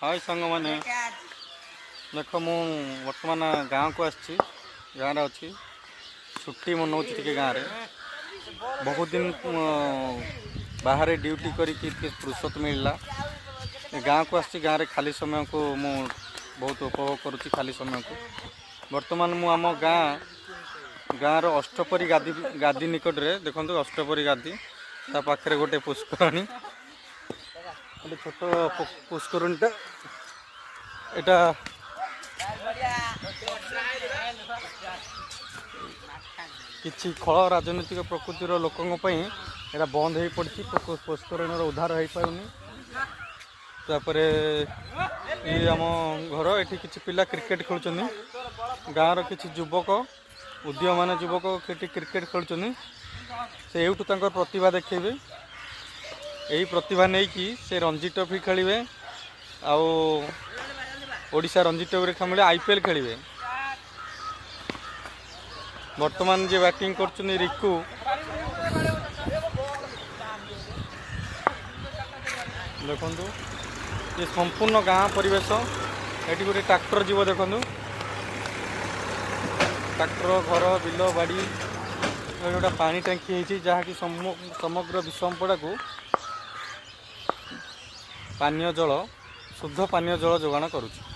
हाय सांग मैंने देख मु बर्तमान गाँव को आसी गाँव अच्छी छुट्टी मनाऊँ टे गाँव बहुत दिन बाहर ड्यूटी करके फुर्सत मिलला गाँव को आसी गाँव में खाली समय को मु बहुत उपभोग करुँची खाली समय को बर्तमान मु आम गाँव अष्टपरी गादी गादी निकट में देखो अष्टपरी गादी ता पाखे गोटे पुष्करणी गोटे छोट पुष्करणीटा एटा किसी खल राजनीतिक प्रकृतिर लोकों एटा बंद हो पड़ी पुष्करण उद्धार हो पारुनी तापर ये आम घर ये किसी पिला क्रिकेट खेलुं गाँव किसी युवक उद्यमान युवक क्रिकेट खेलुं से यूँ प्रतिभा देखेबे यही प्रतिभा नहीं कि से रणजी ट्रॉफी खेलिए ओडिशा रणजी ट्रॉफी खेल आईपीएल खेलिए वर्तमान जे बैटिंग कर रिकू देखु ये संपूर्ण गाँ परिवेश ये गोटे ट्रैक्टर जीव देखु ट्रैक्टर घर बिल बाड़ी गोटे पानी टांकी है जहाँकि समग्र विषमपड़ा को पानीय जल शुद्ध पानीय जल जोगाण करुच्ची।